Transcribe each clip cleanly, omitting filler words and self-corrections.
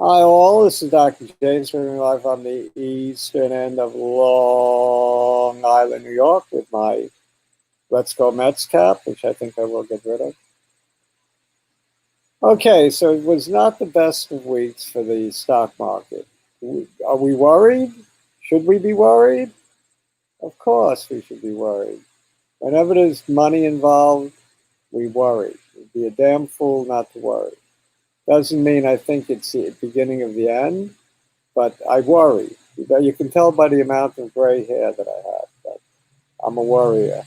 Hi all, this is Dr. James, we're live on the eastern end of Long Island, New York with my Let's Go Mets cap, which I think I will get rid of. Okay, so it was not the best of weeks for the stock market. Are we worried? Should we be worried? Of course we should be worried. Whenever there's money involved, we worry. We'd be a damn fool not to worry. Doesn't mean I think it's the beginning of the end, but I worry. You can tell by the amount of gray hair that I have that I'm a worrier.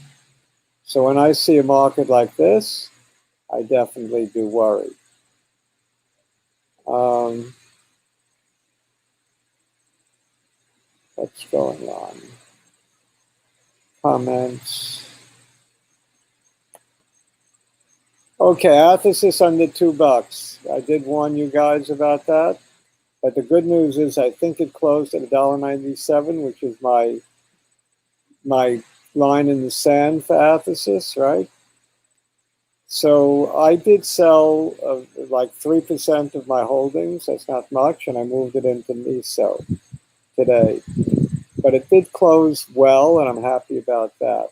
So when I see a market like this, I definitely do worry. What's going on? Comments. Okay, Athesis under $2. I did warn you guys about that. But the good news is I think it closed at $1.97, which is my line in the sand for Athesis, right? So I did sell like 3% of my holdings. That's not much, and I moved it into MISO today. But it did close well, and I'm happy about that.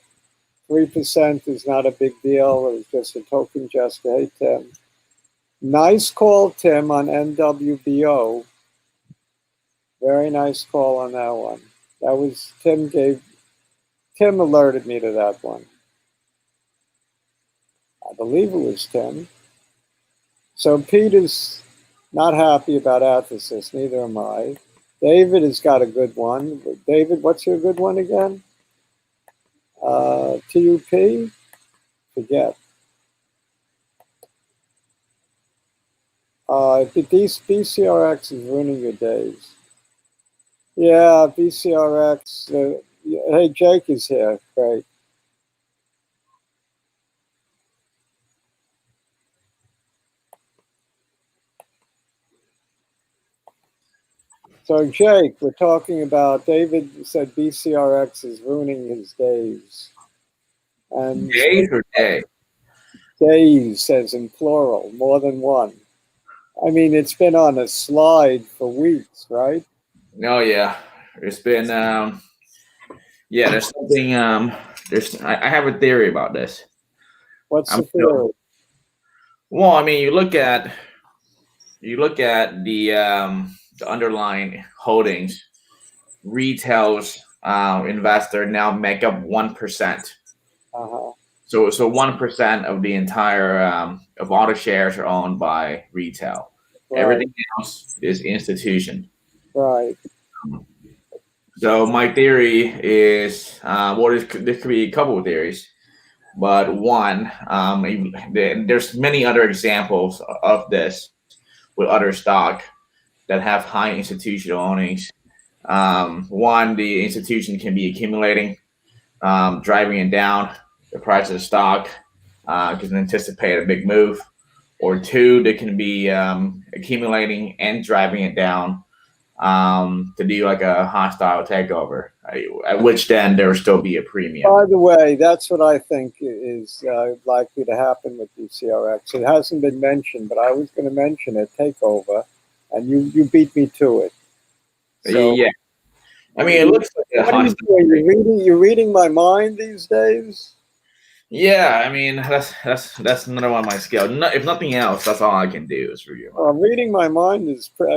3% is not a big deal. It was just a token gesture. Hey, Tim. Nice call, Tim, on NWBO. Very nice call on that one. That was Tim alerted me to that one. I believe it was Tim. So Peter's not happy about Athesis, neither am I. David has got a good one. David, what's your good one again? TUP? Forget. BCRX is ruining your days. Yeah, BCRX. Hey, Jake is here. Great. So, Jake, we're talking about, David said BCRX is ruining his days. And days or day? Days says in plural, more than one. I mean, it's been on a slide for weeks, right? No, yeah. It's been yeah, there's something I have a theory about this. What's the theory? Well, I mean, you look at the underlying holdings, retail's investor now make up 1%. Uh-huh. So 1% of the entire of all the shares are owned by retail. Right. Everything else is institution. Right. So my theory is, there could be a couple of theories, but one, there's many other examples of this with other stock that have high institutional ownings. One, the institution can be accumulating, driving it down the price of the stock because they anticipate a big move. Or two, they can be accumulating and driving it down to do like a hostile takeover, at which then there will still be a premium. By the way, that's what I think is likely to happen with BCRX. It hasn't been mentioned, but I was going to mention it, takeover, and you beat me to it. So, yeah. I mean, it looks like a hostile. You're reading my mind these days? Yeah, I mean that's another one of my skills. If nothing else, that's all I can do is read your mind. Well, reading my mind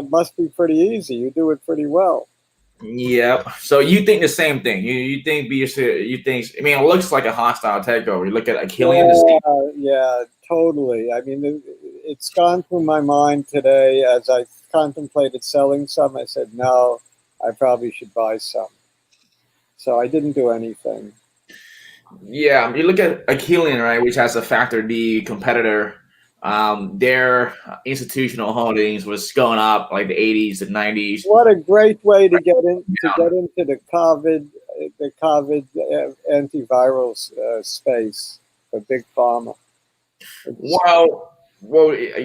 must be pretty easy. You do it pretty well. Yep. So you think the same thing? You think you think? I mean, it looks like a hostile takeover. You look at Achilles. Yeah, totally. I mean, it's gone through my mind today as I contemplated selling some. I said, no, I probably should buy some. So I didn't do anything. Yeah, you look at Achilles, right, which has a Factor D competitor. Their institutional holdings was going up like the 80s and 90s. What a great way to get into the COVID antiviral space for big pharma. Well,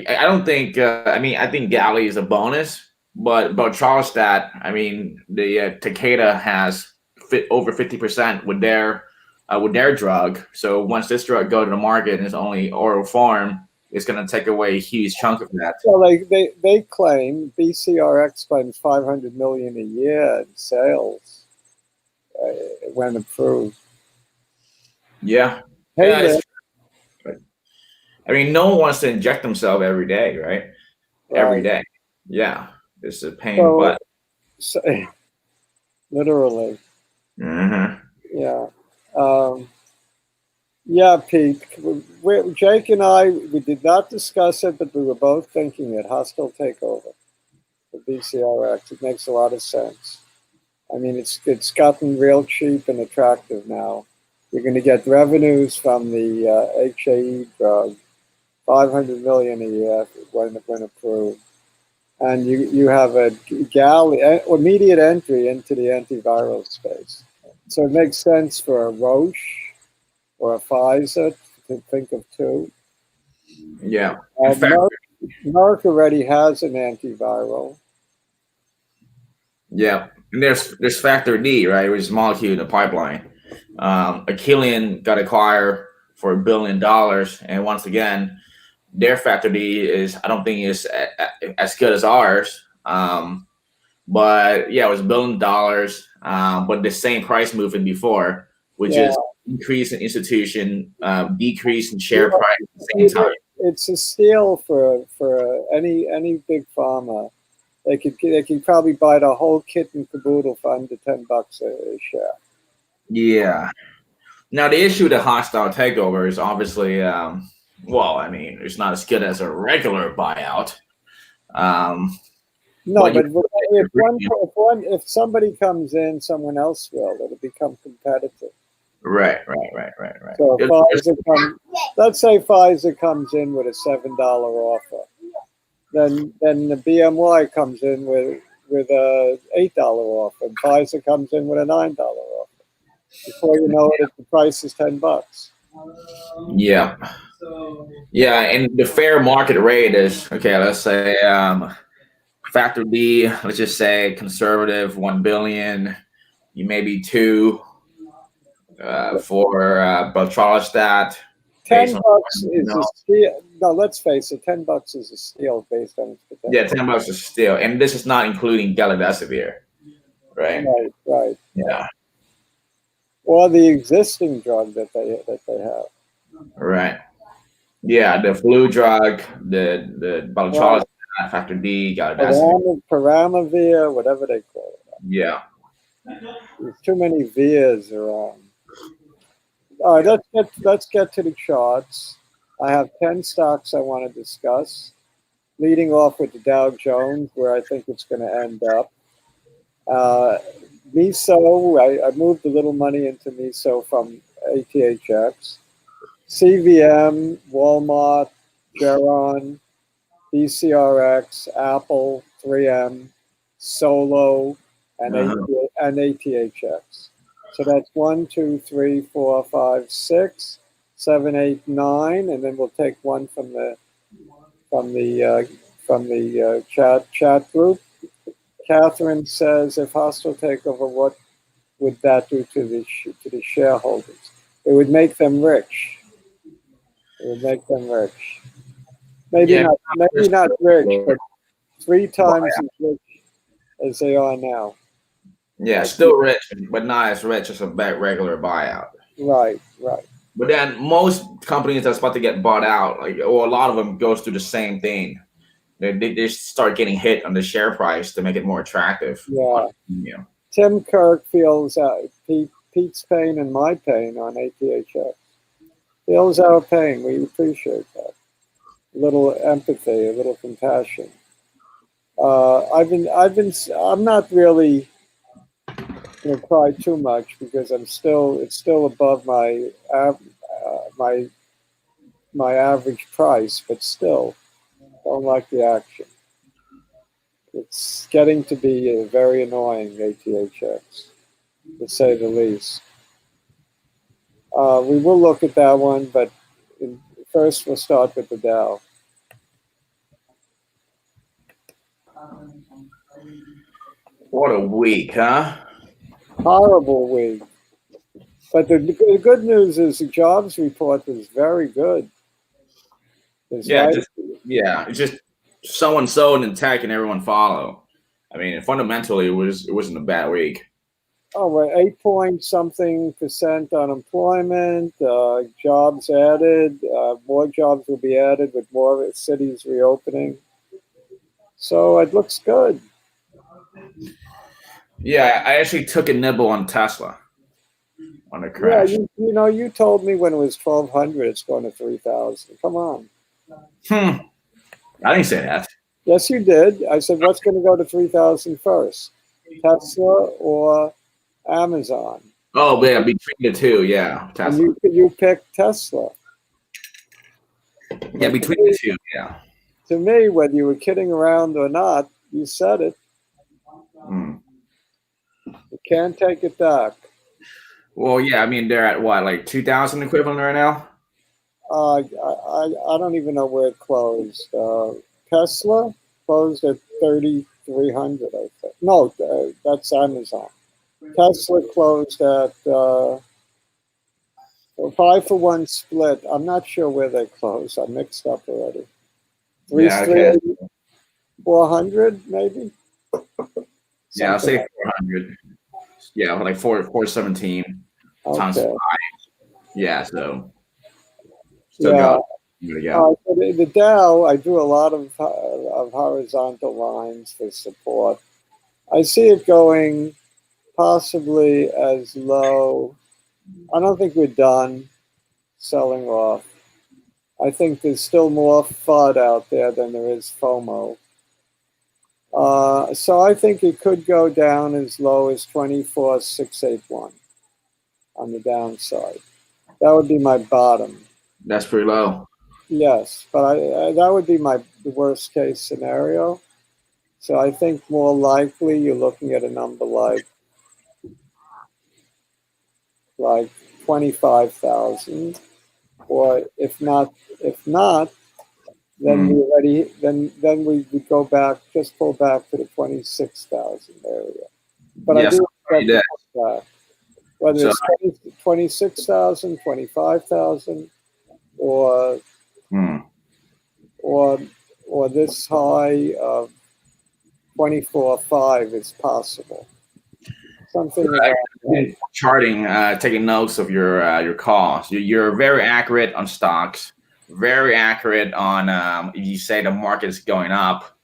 I don't think. I mean, I think Galley is a bonus, but Charlestat, I mean, the Takeda has over 50% with their drug. So once this drug go to the market and it's only oral form, it's going to take away a huge chunk of that. Well, they claim, BCRX claims 500 million a year in sales when approved. Yeah. Hey, Yeah. Rick. I mean, no one wants to inject themselves every day, right? Every Right. day. Yeah. It's a pain in the butt. So literally. Mm-hmm. Yeah. Yeah, Pete. Jake and I, we did not discuss it, but we were both thinking it. Hostile takeover for BCRX. It makes a lot of sense. I mean, it's gotten real cheap and attractive now. You're going to get revenues from the HAE drug, 500 million a year when approved, and you have a immediate entry into the antiviral space. So it makes sense for a Roche or a Pfizer to think of two. Yeah. In fact, Merck already has an antiviral. yeah. And there's factor D, right? Which is a molecule in the pipeline. Achillian got acquired for $1 billion, and once again, their factor D is, I don't think is as good as ours. But yeah, it was $1 billion. But the same price movement before, which is increase in institution, decrease in share price at the same time. It's a steal for any big pharma. They could probably buy the whole kit and caboodle for under $10 a share. Yeah. Now the issue with the hostile takeover is obviously, well, I mean, it's not as good as a regular buyout. No, but if somebody comes in, someone else will. It'll become competitive. Right. So let's say Pfizer comes in with a $7 offer, then the BMY comes in with a $8 offer, and Pfizer comes in with a $9 offer. Before you know it, the price is $10. Yeah. Yeah, and the fair market rate is, okay, let's say factor D, let's just say conservative 1 billion, you maybe 2 for Beltralstat. $10 is a steal. No, let's face it, $10 is a steal based on its potential. Yeah, $10 is still, and this is not including Galidesivir, right? Right. Yeah. Or the existing drug that they have. Right. Yeah, the flu drug, the Beltralstat, factor D, Galidesivir. Paramavir, whatever they call it. Yeah. There's too many Virs around. All right, let's get to the charts. I have 10 stocks I want to discuss, leading off with the Dow Jones, where I think it's going to end up. MISO, I moved a little money into MISO from ATHX. CVM, Walmart, Geron, BCRX, Apple, 3M, Solo, and ATHX. So that's 1, 2, 3, 4, 5, 6, 7, 8, 9, and then we'll take one from the chat group. Catherine says, if hostile takeover, what would that do to the shareholders? It would make them rich. It would make them rich. Maybe not rich, but 3 times as rich as they are now. Yeah, still rich, but not as rich as a regular buyout. Right. But then most companies that's about to get bought out, or a lot of them, goes through the same thing. They start getting hit on the share price to make it more attractive. Yeah. Tim Kirk feels Pete's pain and my pain on ATHX. Feels our pain. We appreciate that. A little empathy, a little compassion. I'm not really going to cry too much because it's still above my average price, but still don't like the action. It's getting to be very annoying, ATHX, to say the least. We will look at that one, but first we'll start with the Dow. What a week, huh? Horrible week. But the good news is the jobs report was very good. Is Yeah, right. it's just someone sold in tech and everyone follow. I mean, fundamentally, it wasn't a bad week. Oh, we're 8 point something percent unemployment, jobs added, more jobs will be added with more cities reopening. So it looks good. Yeah, I actually took a nibble on Tesla when it Yeah, crashed. you told me when it was 1,200, it's going to 3,000. Come on. I didn't say that. Yes, you did. I said, what's going to go to 3,000 first, Tesla or Amazon? Oh, yeah, between the two, yeah, And Tesla. you picked Tesla. Yeah, But between the two, yeah. to me, whether you were kidding around or not, you said it. Mm. You can't take it back. Well, yeah, I mean, they're at what, like 2,000 equivalent right now? I don't even know where it closed. Tesla closed at 3,300, I think. No, that's Amazon. Tesla closed at 5-for-1 split. I'm not sure where they closed. I mixed up already. Yeah, okay. 400 maybe. Yeah, I'll Something say like 400. Yeah, like 417 that. times Okay. 5. Yeah, so still Yeah. got to go. For the Dow, I do a lot of horizontal lines for support. I see it going possibly as low. I don't think we're done selling off. I think there's still more FUD out there than there is FOMO. So I think it could go down as low as 24,681 on the downside. That would be my bottom. That's pretty low. Yes, but that would be my worst case scenario. So I think more likely you're looking at a number like 25,000, or if not, then we would go back, just pull back to the 26,000 area. But I Yes, do already expect did. to pull back, whether So, it's 26,000, 25,000, or hmm. or or this high of 24.5 is possible. Something around that. Charting, taking notes of your calls. You're very accurate on stocks, very accurate on you say the market is going up,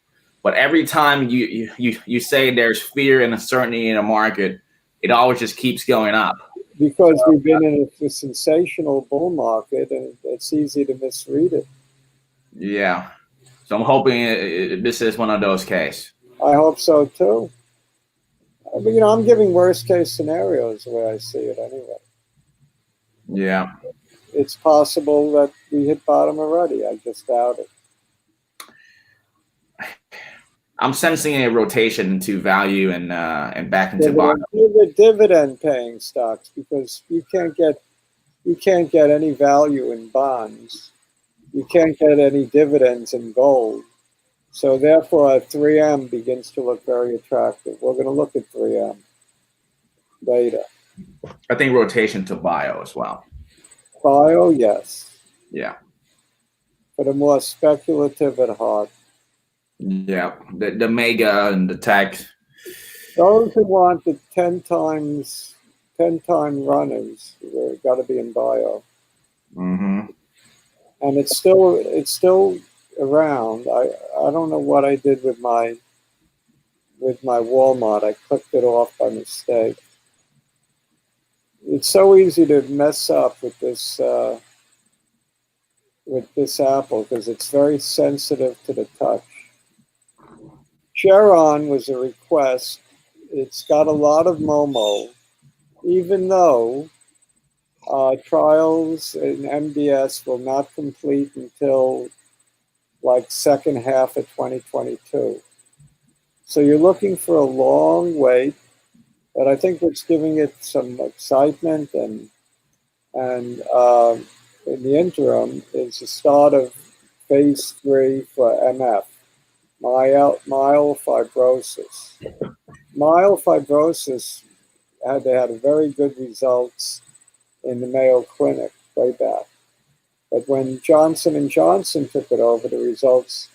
but every time you say there's fear and uncertainty in the market, it always just keeps going up. Because we've been in a sensational bull market, and it's easy to misread it. Yeah, so I'm hoping this is one of those cases. I hope so too. But I'm giving worst case scenarios the way I see it anyway. Yeah, It's possible that we hit bottom already. I just doubt it. I'm sensing a rotation into value and back into bottom. Dividend paying stocks, because you can't get any value in bonds. You can't get any dividends in gold. So therefore, 3M begins to look very attractive. We're going to look at 3M later. I think rotation to bio as well. Bio, yes, Yeah. but a more speculative at heart. Yeah, the mega and the tech. Those who want the 10-time runners, they've got to be in bio. Mm-hmm. And it's still around. I don't know what I did with my Walmart. I clicked it off by mistake. It's so easy to mess up with this Apple, because it's very sensitive to the touch. Sharon was a request. It's got a lot of Momo, even though trials in MDS will not complete until like second half of 2022. So you're looking for a long wait, but I think what's giving it some excitement and in the interim is the start of phase 3 for MF, myelofibrosis. Myelofibrosis they had very good results in the Mayo Clinic way back. But when Johnson and Johnson took it over, the results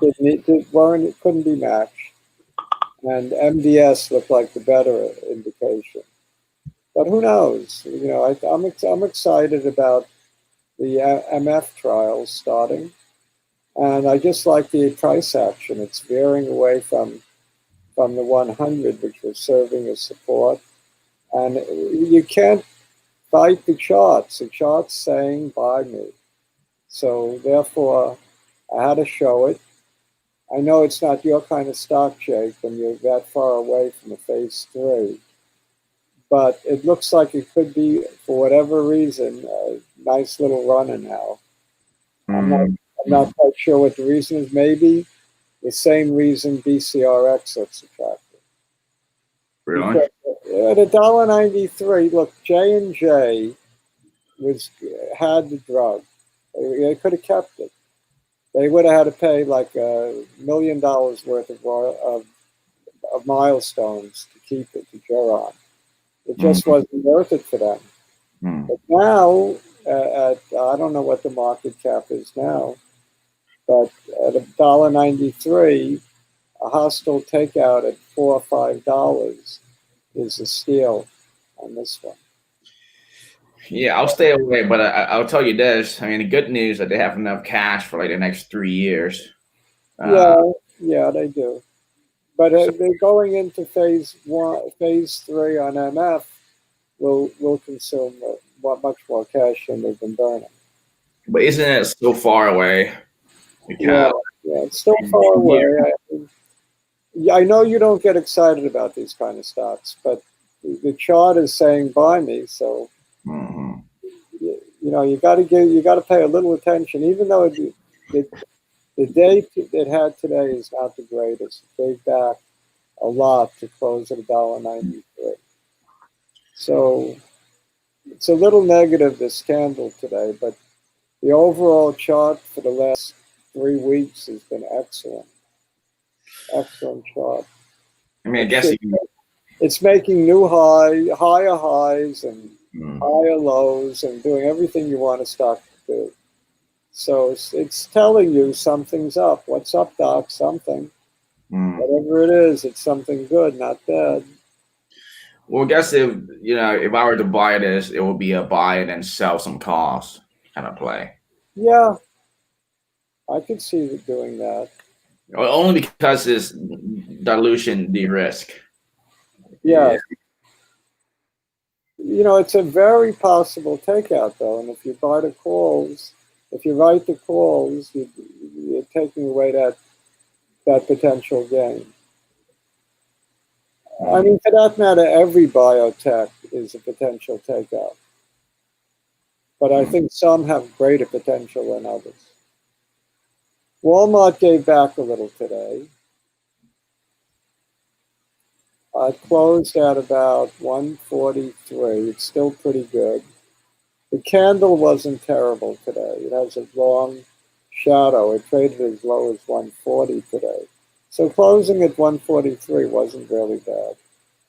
couldn't be matched, and MDS looked like the better indication. But who knows? I'm excited about the MF trials starting, and I just like the price action. It's veering away from the 100, which was serving as support, and you can't fight the charts. The charts saying buy me, so therefore I had to show it. I know it's not your kind of stock, Jake, when you're that far away from a phase 3. But it looks like it could be, for whatever reason, a nice little runner now. I'm not quite sure what the reason is. Maybe the same reason BCRX looks attractive. Really? Because at $1.93, look, J&J had the drug. They could have kept it. They would have had to pay like $1 million worth of milestones to keep it, to Geron. It just wasn't worth it for them. But now, I don't know what the market cap is now, but at $1.93, a hostile takeout at $4 or $5 is a steal on this one. Yeah, I'll stay away, but I'll tell you this. I mean, the good news is that they have enough cash for like the next 3 years. Yeah, they do. But they're going into phase 3 on MF. Will consume much more cash than they've been burning. But isn't it so far away? Yeah, it's still far away. I know you don't get excited about these kind of stocks, but the chart is saying buy me, so you got to pay a little attention, even though the day it had today is not the greatest. It gave back a lot to close at $1.93. So it's a little negative, this candle today, but the overall chart for the last 3 weeks has been excellent. Excellent chart. I mean, I guess it's making new higher highs and higher lows and doing everything you want a stock to do. So it's telling you something's up. What's up, Doc? Something. Whatever it is, it's something good, not bad. Well, I guess if I were to buy this, it would be a buy and then sell some calls kind of play. Yeah, I could see it doing that. Well, only because it's dilution de-risk. Yeah. It's a very possible takeout, though. And if you buy the calls, if you write the calls, you're taking away that potential gain. I mean, for that matter, every biotech is a potential takeout. But I think some have greater potential than others. Walmart gave back a little today. Closed at about 143. It's still pretty good. The candle wasn't terrible today. It has a long shadow. It traded as low as 140 today. So closing at 143 wasn't really bad.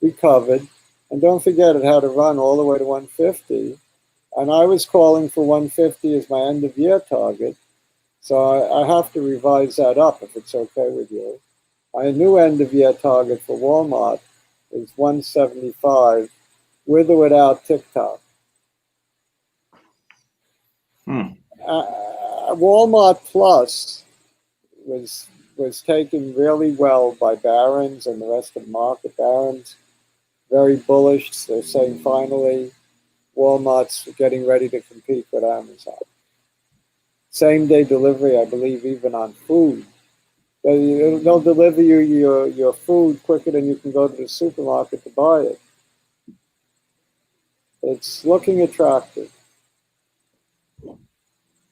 We covered. And don't forget, it had to run all the way to 150. And I was calling for 150 as my end of year target. So I have to revise that up if it's okay with you. My new end of year target for Walmart is 175 with or without TikTok. Walmart Plus was taken really well by Barron's and the rest of the market. Barron's very bullish. They're saying finally Walmart's getting ready to compete with Amazon. Same day delivery, I believe, even on food. They'll deliver you your food quicker than you can go to the supermarket to buy it. It's looking attractive.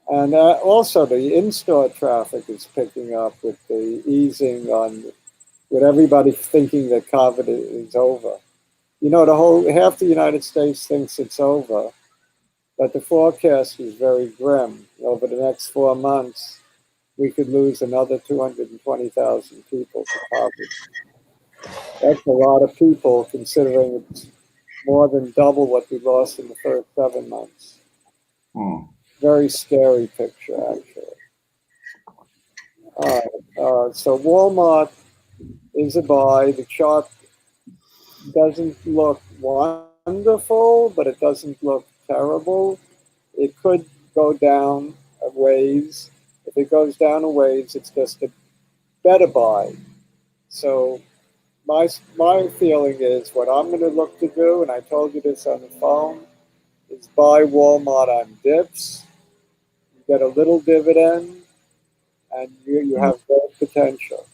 And also the in-store traffic is picking up with the easing with everybody thinking that COVID is over. Half the United States thinks it's over, but the forecast is very grim. Over the next 4 months, we could lose another 220,000 people to COVID. That's a lot of people, considering it's more than double what we lost in the first 7 months. Very scary picture, actually. All right. So Walmart is a buy. The chart doesn't look wonderful, but it doesn't look terrible. It could go down a ways. If it goes down a ways, it's just a better buy. So my feeling is what I'm going to look to do, and I told you this on the phone, is buy Walmart on dips. You get a little dividend, and you have great potential.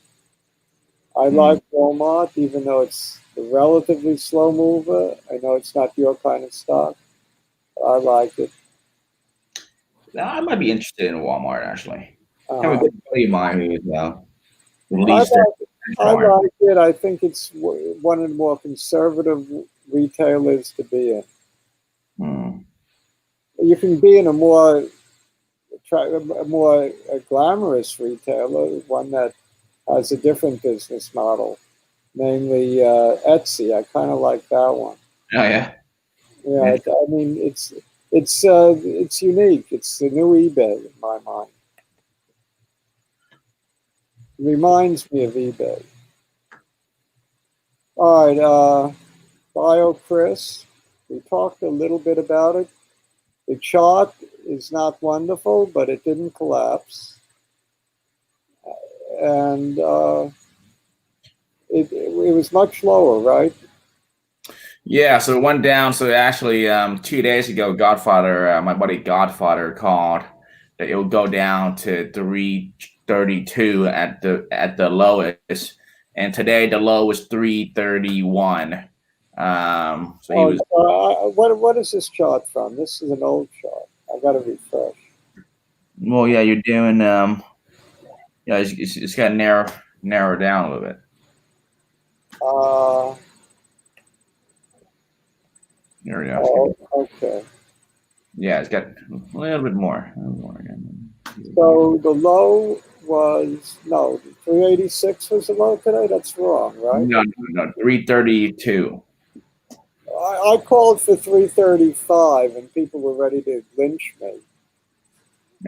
I like Walmart, even though it's a relatively slow mover. I know it's not your kind of stock, but I like it. Now, I might be interested in Walmart actually. I have a Uh, good buddy of mine who's I released their like, I benchmark. like it. I think it's one of the more conservative retailers to be in. Hmm. You can be in a more glamorous retailer, one that has a different business model, namely Etsy. I kind of like that one. Oh yeah. Yeah, I mean it's unique. It's the new eBay in my mind. It reminds me of eBay. All right, BioChris. We talked a little bit about it. The chart is not wonderful, but it didn't collapse, and it was much lower, right? Yeah, so it went down. So actually, 2 days ago, Godfather, my buddy Godfather called that it would go down to 332 at the lowest, and today the low was 331. So he Oh, was. what is this chart from? This is an old chart. I got to refresh. Well, yeah, you're doing. Yeah, it's got narrow down a little bit. Uh, There we go. oh, okay. Yeah, it's got a little bit more. So the low was no 386 was the low today. That's wrong, right? No, 332. I called for 335, and people were ready to lynch me.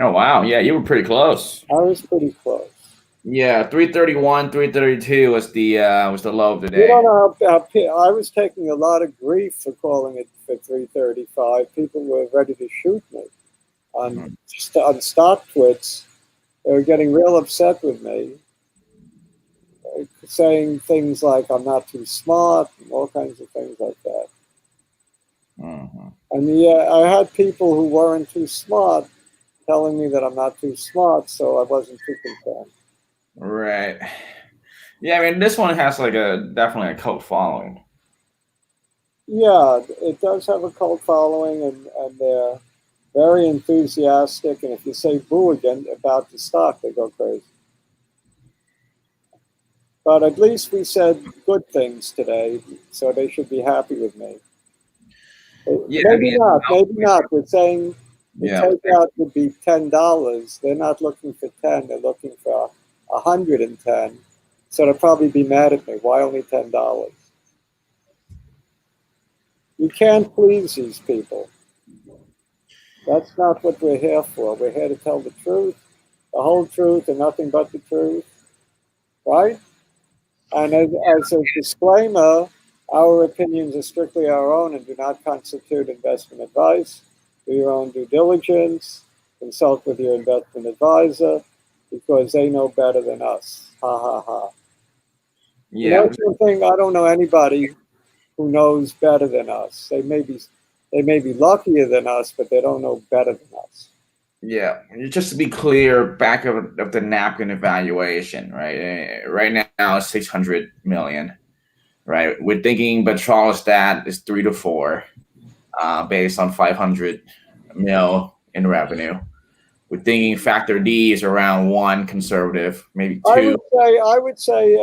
Oh wow, yeah, you were pretty close. I was pretty close. Yeah, 331, 332 was the low of the You day. don't know I was taking a lot of grief for calling it for 335. People were ready to shoot me on stock twits. They were getting real upset with me, saying things like I'm not too smart and all kinds of things like that. Mm-hmm. And yeah, I had people who weren't too smart telling me that I'm not too smart, so I wasn't too concerned. Right. Yeah, I mean this one has like definitely a cult following. Yeah, it does have a cult following, and they're very enthusiastic. And if you say boo again about the stock, they go crazy. But at least we said good things today, so they should be happy with me. Yeah, I Maybe mean, not. Maybe not. We're saying the yeah, takeout would be $10. They're not looking for 10. They're looking for 110. So they'll probably be mad at me. Why only $10? You can't please these people. That's not what we're here for. We're here to tell the truth, the whole truth, and nothing but the truth, right? And as a disclaimer, our opinions are strictly our own and do not constitute investment advice. Do your own due diligence. Consult with your investment advisor because they know better than us. Ha ha ha. You yeah, know something? I don't know anybody who knows better than us. They may be luckier than us, but they don't know better than us. yeah. Just to be clear, back of the napkin evaluation, right? Right now it's 600 million, right? We're thinking Betralstat is 3 to 4, based on 500 mil in revenue. We're thinking factor D is around 1 conservative, maybe 2. I would say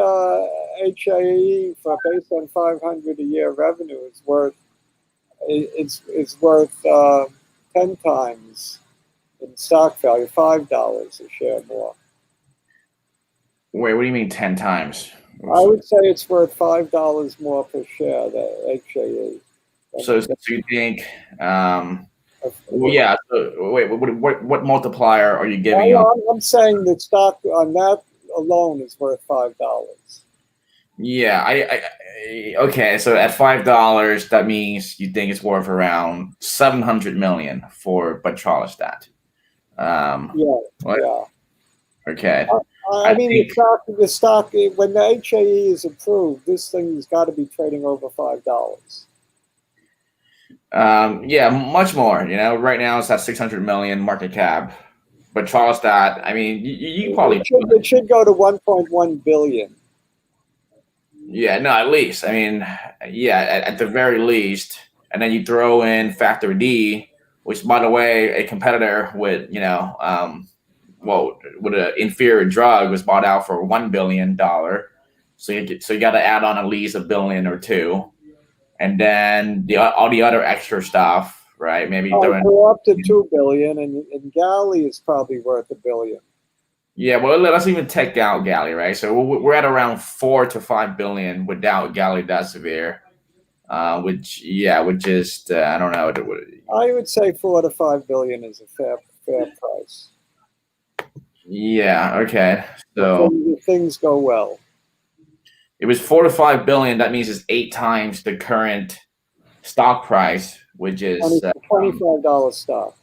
HAE for based on 500 a year revenue is worth it's worth 10 times in stock value, $5 a share more. Wait, what do you mean 10 times? I would say it's worth $5 more per share, the HAE. So you think Well, yeah. So wait, what multiplier are you giving up? I'm saying the stock on that alone is worth $5. Yeah, okay. So at $5, that means you think it's worth around 700 million for Batralostat. Yeah, What? yeah. Okay. I I mean, think the stock, when the HAE is approved, this thing's got to be trading over $5. yeah, much more. Right now it's at 600 million market cap. Batralostat, I mean, you probably It should go to 1.1 billion. yeah, no, at least. I mean, yeah, at the very least. And then you throw in Factor D, which, by the way, a competitor with, with an inferior drug was bought out for $1 billion. So you got to add on at least a billion or two, and then all the other extra stuff, right? Maybe throw in. We're up to 2 billion, and Galley is probably worth $1 billion. Yeah, well, let's even take out Galley, right? So we're at around 4 to 5 billion without Galidesivir. Which just I don't know. I would say 4 to 5 billion is a fair price. Yeah. Okay. So If things go well. it was 4 to 5 billion. That means it's 8 times the current stock price, which is $25 stock.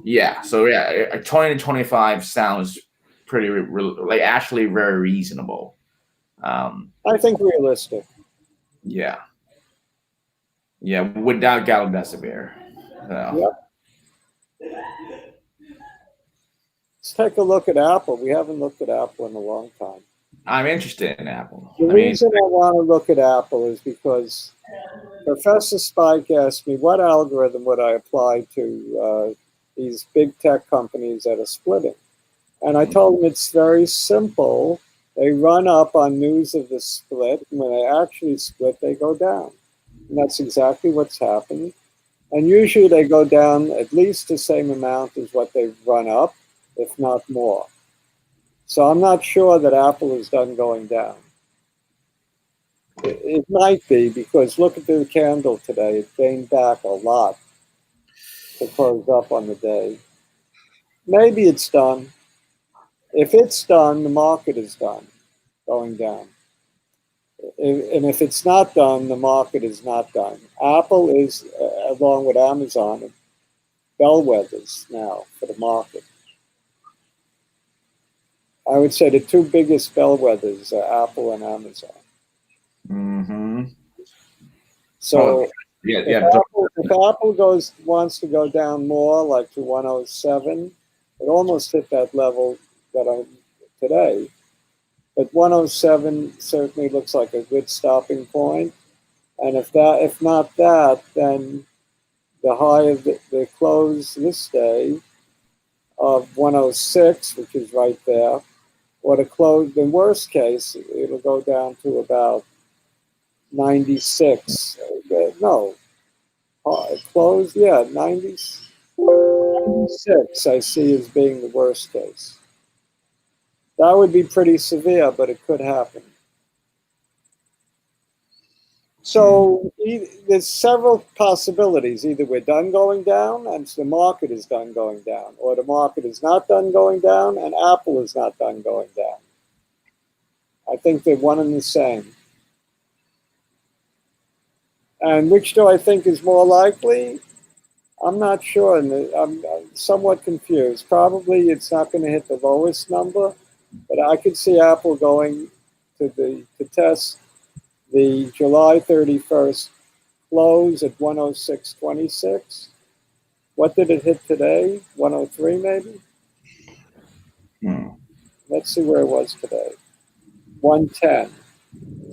yeah. So yeah, 20 to 25 sounds pretty like actually very reasonable. I think realistic. Yeah. Yeah, without Galidesivir. Yep. Let's take a look at Apple. We haven't looked at Apple in a long time. I'm interested in Apple. The reason I want to look at Apple is because Professor Spike asked me what algorithm would I apply to these big tech companies that are splitting. And I told him it's very simple. They run up on news of the split, and when they actually split, they go down. And that's exactly what's happened. And usually they go down at least the same amount as what they've run up, if not more. So I'm not sure that Apple is done going down. It might be, because look at the candle today. It gained back a lot to close up on the day. Maybe it's done. If it's done, the market is done going down. And if it's not done, the market is not done. Apple is, along with Amazon, bellwethers now for the market. I would say the two biggest bellwethers are Apple and Amazon. Mm-hmm. So if Apple wants to go down more, like to 107, it almost hit that level that I'm today. But 107 certainly looks like a good stopping point. And if not that, then the high of the close this day of 106, which is right there, or to close, in worst case, it'll go down to about 96. No, close, yeah, 96 I see as being the worst case. That would be pretty severe, but it could happen. So there's several possibilities. Either we're done going down and the market is done going down, or the market is not done going down and Apple is not done going down. I think they're one and the same. And which do I think is more likely? I'm not sure. I'm somewhat confused. Probably it's not going to hit the lowest number, but I could see Apple going to test the July 31st close at 106.26. What did it hit today? 103 maybe? Let's see where it was today. 110.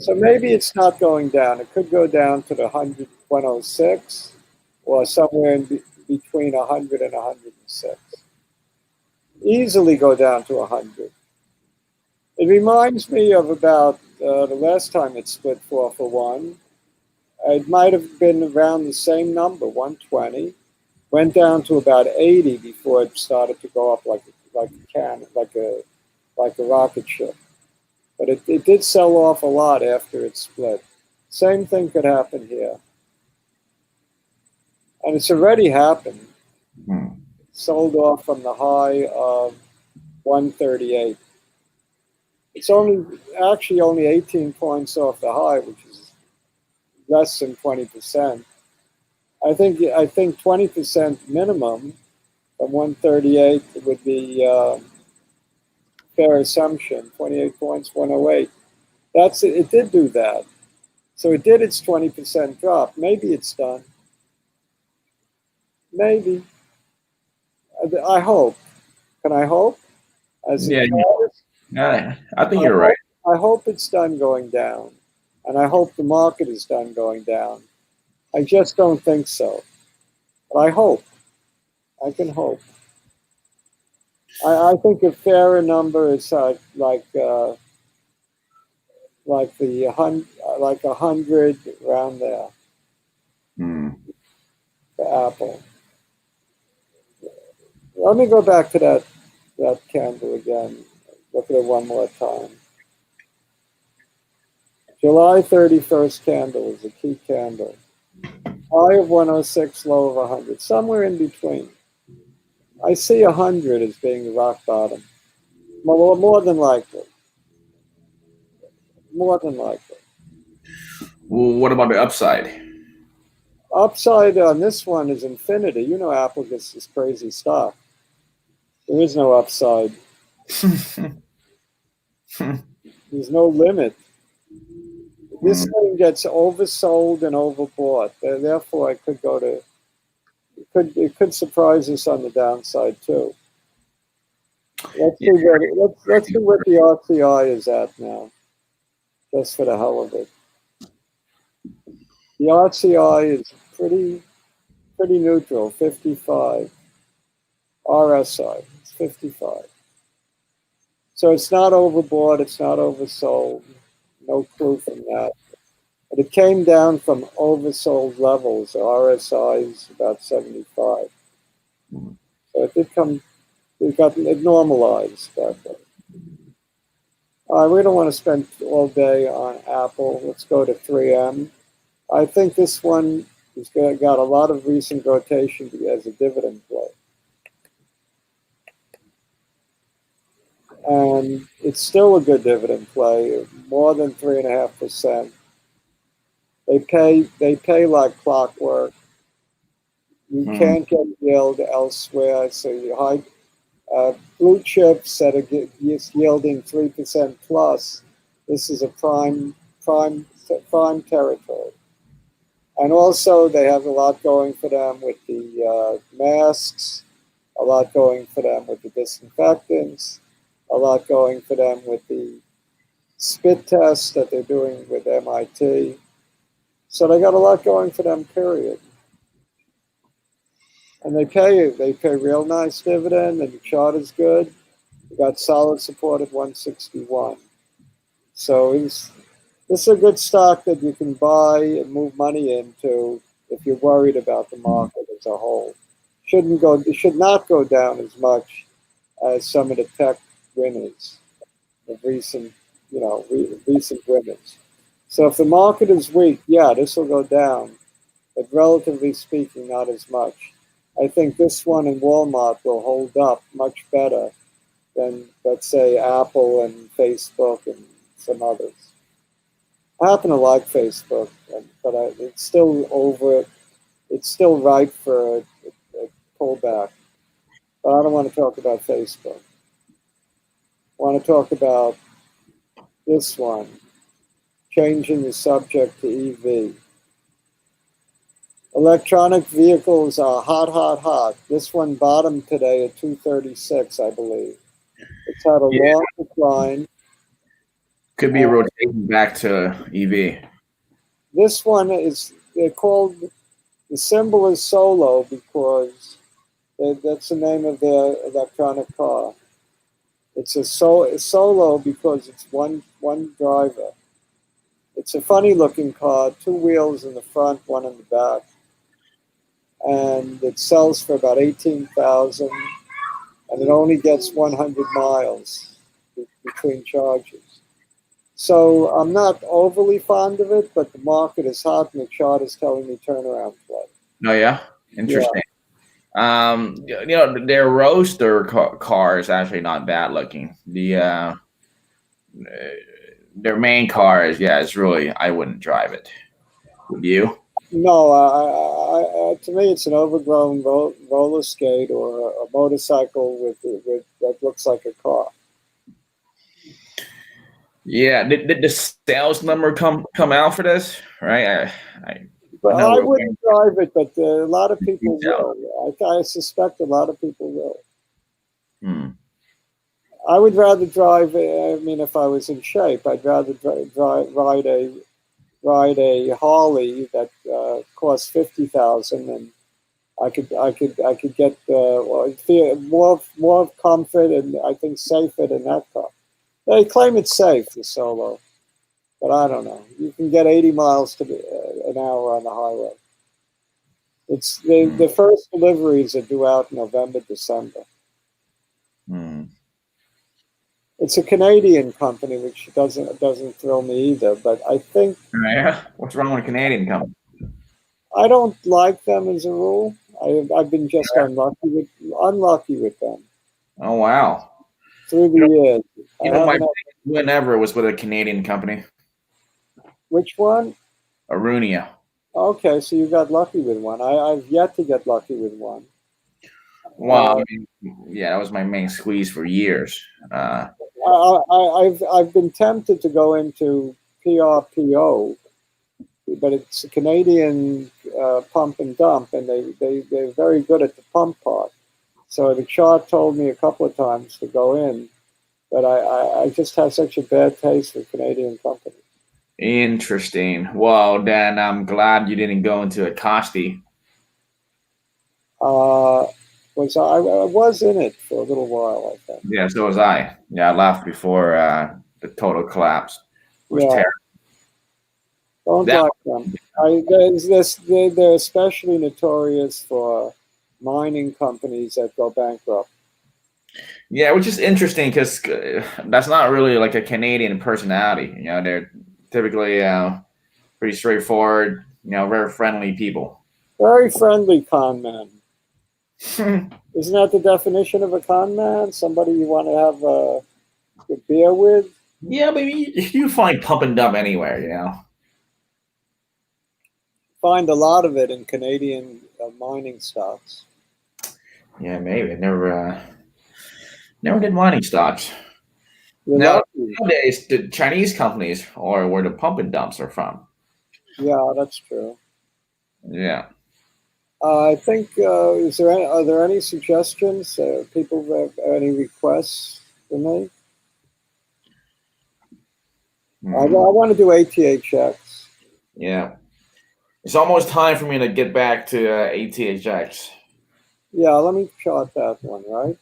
So maybe it's not going down. It could go down to the 106 or somewhere between 100 and 106. Easily go down to 100. It reminds me of about the last time it split 4 for 1. It might have been around the same number, 120. Went down to about 80 before it started to go up like a rocket ship. But it did sell off a lot after it split. Same thing could happen here. And it's already happened. Hmm. Sold off from the high of 138. It's actually only 18 points off the high, which is less than 20%. I think 20% minimum from 138 would be fair assumption. 28 points, 108. It did do that. So it did its 20% drop. Maybe it's done. Maybe. I hope. Can I hope? As a Yeah, chart, yeah, I think I you're right. hope, I hope it's done going down. And I hope the market is done going down. I just don't think so. But I hope. I can hope. I think a fairer number is like the like 100 around there Hmm. for Apple. Let me go back to that candle again. Look at it one more time. July 31st candle is a key candle. High of 106, low of 100, somewhere in between. I see 100 as being the rock bottom. More than likely. More than likely. Well, what about the upside? Upside on this one is infinity. You know, Apple gets this crazy stock. There is no upside. There's no limit. This Hmm. thing gets oversold and overbought. Therefore, it could go to. It could surprise us on the downside too. Yeah. Let's see what the RTI is at now, just for the hell of it. The RTI is pretty neutral, 55. RSI, it's 55. So it's not overbought, it's not oversold. No clue from that. But it came down from oversold levels. The RSI is about 75. So it did come, it normalized that way. We don't want to spend all day on Apple. Let's go to 3M. I think this one has got a lot of recent rotation as a dividend play. And it's still a good dividend play, more than 3.5%. They pay like clockwork. You Hmm. can't get yield elsewhere, so you high blue chips that are yielding 3% plus. This is a prime territory. And also, they have a lot going for them with the masks, a lot going for them with the disinfectants, a lot going for them with the spit tests that they're doing with MIT. So they got a lot going for them, period. And they pay real nice dividend, and the chart is good. We got solid support at 161. So this is a good stock that you can buy and move money into if you're worried about the market as a whole. It should not go down as much as some of the tech winners of recent winners. So if the market is weak, yeah, this will go down, but relatively speaking, not as much. I think this one in Walmart will hold up much better than, let's say, Apple and Facebook and some others. I happen to like Facebook, but it's still over. It's still ripe for a pullback. But I don't want to talk about Facebook. I want to talk about this one, changing the subject to EV. Electronic vehicles are hot, hot, hot. This one bottomed today at 236, I believe. It's had a Yeah, long decline. could be a rotation back to EV. This one they're called, the symbol is Solo because that's the name of their electronic car. It's a Solo because it's one driver. It's a funny looking car, two wheels in the front, one in the back. And it sells for about 18,000, and it only gets 100 miles between charges. So I'm not overly fond of it, but the market is hot and the chart is telling me turnaround play. Oh yeah, Yeah, interesting. Their roadster car is actually not bad looking. Their main car is, yeah, it's really, I wouldn't drive it. Would you? No, to me, it's an overgrown roller skate or a motorcycle with that looks like a car. Yeah. Did the sales number come out for this? Right. I But know I we're wouldn't drive it, but a lot of people detail. will. I suspect a lot of people will. Hmm. I would rather drive. I mean, if I was in shape, I'd rather ride a Harley that costs 50,000, and I could get more comfort and I think safer than that car. They claim it's safe, the Solo, but I don't know. You can get 80 miles to an hour on the highway. It's Hmm. the first deliveries are due out in November, December. Hmm. It's a Canadian company, which doesn't thrill me either. But I think Yeah. What's wrong with a Canadian company? I don't like them as a rule. I've been just unlucky with them Oh wow. through the You know, years. I my haven't had, biggest win ever was with a Canadian company, which one? Arunia. Okay, so you got lucky with one. I've yet to get lucky with one. Well, Uh, I mean, yeah, that was my main squeeze for years. I've been tempted to go into PRPO, but it's a Canadian pump and dump, and they're very good at the pump part. So the chart told me a couple of times to go in, but I just have such a bad taste with Canadian companies. Interesting. Well, then I'm glad you didn't go into a Costi. Uh, I was in it for a little while, I think. Yeah, so was I. Yeah, I left before the total collapse. It was Yeah, terrible. don't That like them. They're especially notorious for mining companies that go bankrupt. Yeah, which is interesting because that's not really like a Canadian personality. They're typically pretty straightforward. Very friendly people. Very friendly con man. Isn't that the definition of a con man? Somebody you want to have a beer with? Yeah, but you find pump and dump anywhere. Find a lot of it in Canadian mining stocks. Yeah, maybe. Never did mining stocks. You're Now, lucky. nowadays, the Chinese companies are where the pump and dumps are from. Yeah, that's true. Yeah. I think are there any suggestions? People have any requests for me? I Hmm. want to do ATHX. Yeah. It's almost time for me to get back to ATHX. Yeah, let me chart that one, right?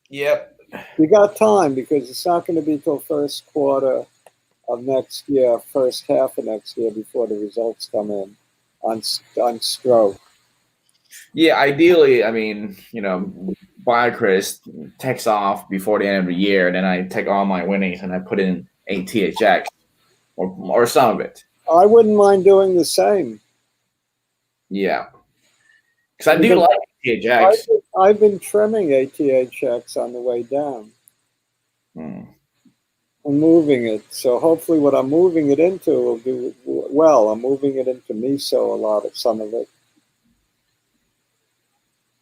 Yep. You got time because it's not going to be till first quarter of next year, first half of next year before the results come in on stroke. Yeah, ideally, I mean, BioCris takes off before the end of the year, and then I take all my winnings and I put in ATHX or some of it. I wouldn't mind doing the same Yeah. Because I do because like ATHX. I've been trimming ATHX on the way down Hmm. and moving it. So hopefully, what I'm moving it into will do well. I'm moving it into miso a lot of some of it.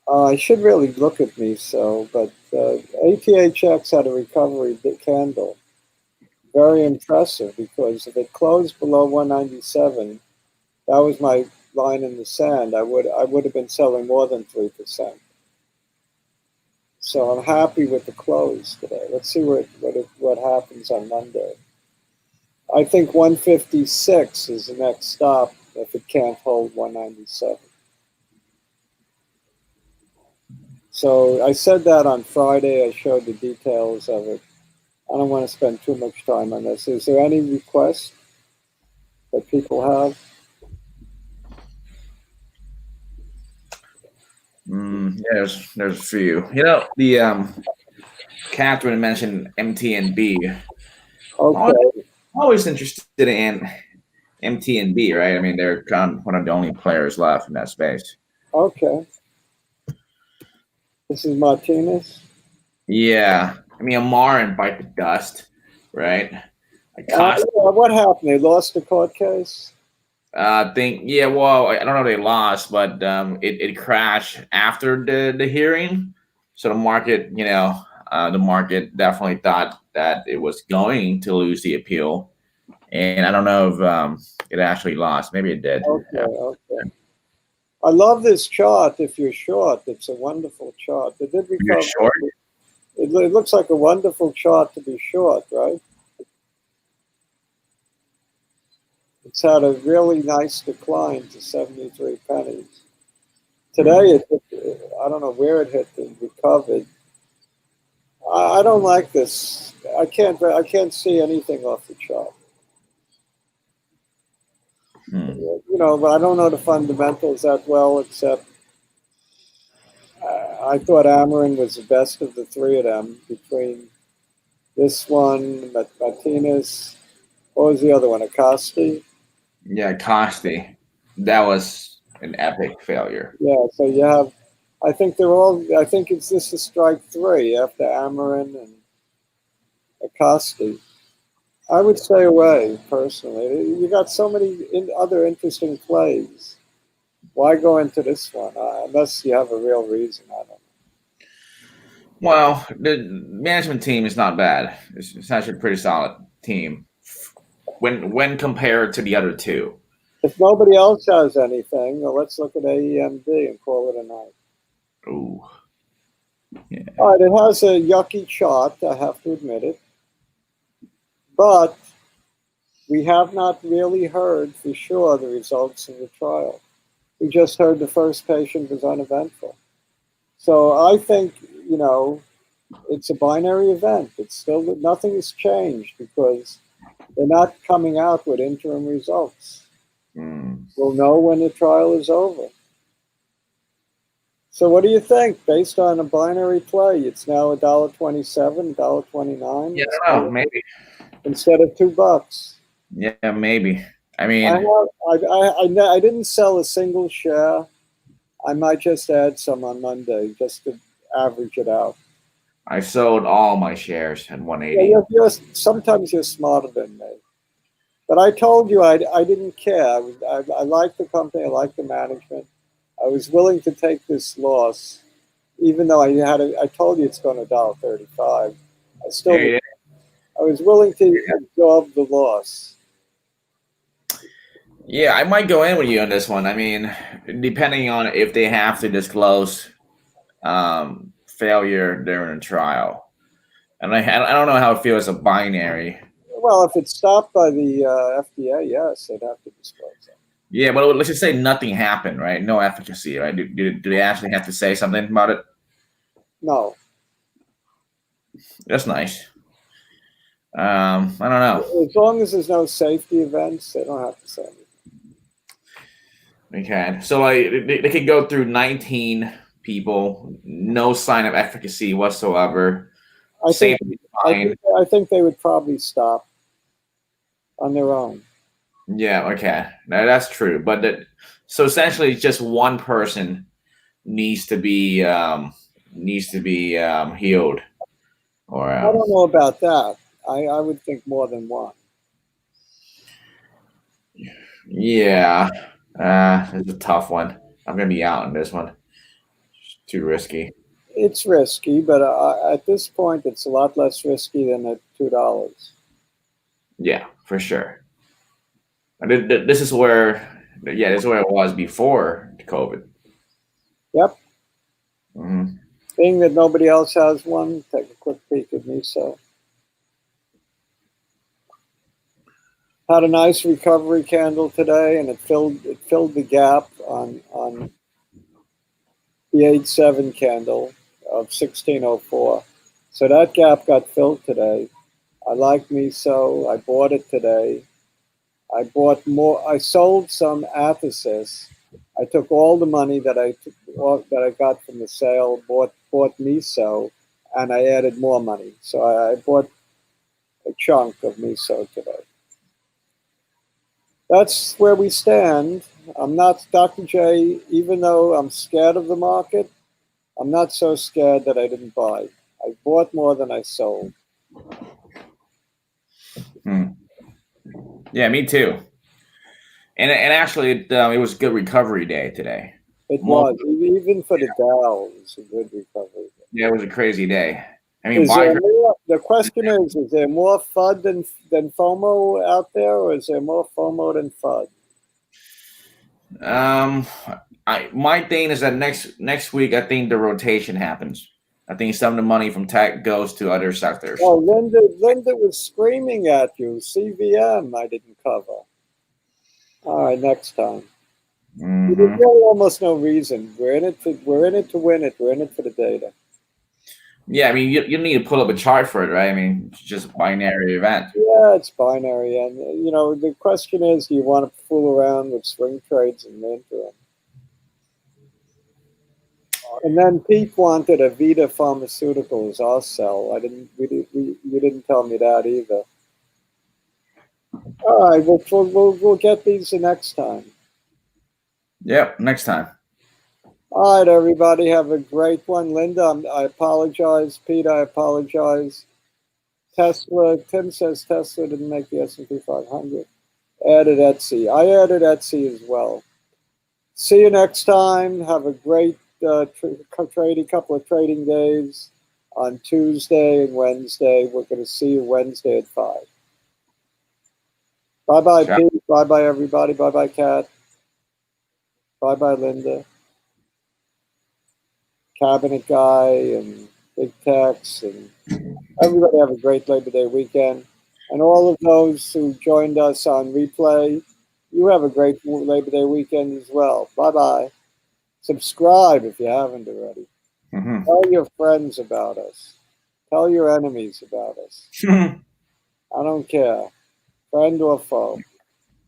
I should really look at miso, but ATHX had a recovery candle. Very impressive because if it closed below 197, that was my line in the sand. I would have been selling more than 3%. So I'm happy with the close today. Let's see what happens on Monday. I think 156 is the next stop if it can't hold 197. So I said that on Friday. I showed the details of it. I don't want to spend too much time on this. Is there any request that people have? Yeah, there's a few. The Catherine mentioned MTNB. I'm Okay. always interested in MTNB, right? I mean, they're kind of one of the only players left in that space. Okay. This is Martinez. Yeah, I mean, Amar and bite the dust, right? I cost. What happened? They lost the court case? Think yeah. Well, I don't know if they lost, but it crashed after the hearing. So the market, the market definitely thought that it was going to lose the appeal, and I don't know if it actually lost. Maybe it did. Okay, Yeah. okay. I love this chart. If you're short, it's a wonderful chart. It did You're recover. short. It looks like a wonderful chart to be short, right? It's had a really nice decline to 73 pennies. Today, I don't know where it hit and recovered. I don't like this. I can't see anything off the chart. But I don't know the fundamentals that well, except I thought Amarin was the best of the three of them between this one, Martinez. What was the other one? Acosti? Yeah, Costi. That was an epic failure. Yeah, so you have, I think this is strike three after Amarin and Acosti. I would stay away, personally. You got so many other interesting plays. Why go into this one? Unless you have a real reason, I don't know. Well, the management team is not bad. It's actually a pretty solid team when compared to the other two. If nobody else has anything, well, let's look at AEMD and call it a night. Ooh. Yeah. All right, it has a yucky chart, I have to admit it. But we have not really heard for sure the results of the trial. We just heard the first patient was uneventful. So I think, it's a binary event. It's still, nothing has changed because they're not coming out with interim results. We'll know when the trial is over. So what do you think? Based on a binary play, it's now $1.27, $1.29. Yeah, I don't know. Maybe. Instead of $2. Yeah, maybe. I mean, I didn't sell a single share. I might just add some on Monday just to average it out. I sold all my shares at 180. Yeah, sometimes you're smarter than me. But I told you I didn't care. I like the company. I like the management. I was willing to take this loss, even though I told you it's going to $1.35. I was willing to absorb the loss. Yeah, I might go in with you on this one. I mean, depending on if they have to disclose failure during a trial. And I don't know how it feels a binary. Well, if it's stopped by the FDA, yes, they'd have to disclose that. Yeah, but let's just say nothing happened, right? No efficacy, right? Do they actually have to say something about it? No. That's nice. I don't know. As long as there's no safety events, they don't have to say anything. Okay, so they could go through 19 people, no sign of efficacy whatsoever. I think they would probably stop on their own. Yeah, okay, now that's true. But so essentially, just one person needs to be healed. Or I don't know about that. I would think more than one. Yeah, it's a tough one. I'm gonna be out on this one. It's too risky. It's risky, but at this point, it's a lot less risky than at $2. Yeah, for sure. This is where, this is where it was before COVID. Yep. Mm-hmm. Being that nobody else has one, take a quick peek at MISO. Had a nice recovery candle today, and it filled the gap on the 8-7 candle of 1604. So that gap got filled today. I like MISO. I bought it today. I bought more. I sold some Athesis. I took all the money that I got from the sale, bought MISO, and I added more money. So I bought a chunk of MISO today. That's where we stand. I'm not Dr. J, even though I'm scared of the market, I'm not so scared that I didn't buy. I bought more than I sold. Yeah, me too. And actually, it was a good recovery day today. It was. Even for the Dow, it was a good recovery. Yeah, it was a crazy day. I mean, Is there more, the question is there more FUD than FOMO out there, or is there more FOMO than FUD? My thing is that next week, I think the rotation happens. I think some of the money from tech goes to other sectors. Oh, Linda was screaming at you. CVM, I didn't cover. All right, next time. Mm-hmm. There's really almost no reason. We're in it to win it. We're in it for the data. Yeah, I mean, you need to pull up a chart for it, right? I mean, it's just a binary event. Yeah, it's binary, and the question is, do you want to fool around with swing trades in the interim? And then Pete wanted Avita Pharmaceuticals. I'll sell. You didn't tell me that either. All right, we'll get these the next time. Yep, next time. All right, everybody, have a great one. Linda, I apologize. Pete, I apologize. Tesla, Tim says Tesla didn't make the S&P 500. Added Etsy. I added Etsy as well. See you next time. Have a great couple of trading days on Tuesday and Wednesday. We're going to see you Wednesday at 5. Bye-bye, Pete. Bye-bye, everybody. Bye-bye, Kat. Bye-bye, Linda. Cabinet Guy and Big Tex, and everybody have a great Labor Day weekend. And all of those who joined us on replay, you have a great Labor Day weekend as well. Bye-bye. Subscribe if you haven't already. Mm-hmm. Tell your friends about us. Tell your enemies about us. I don't care, friend or foe.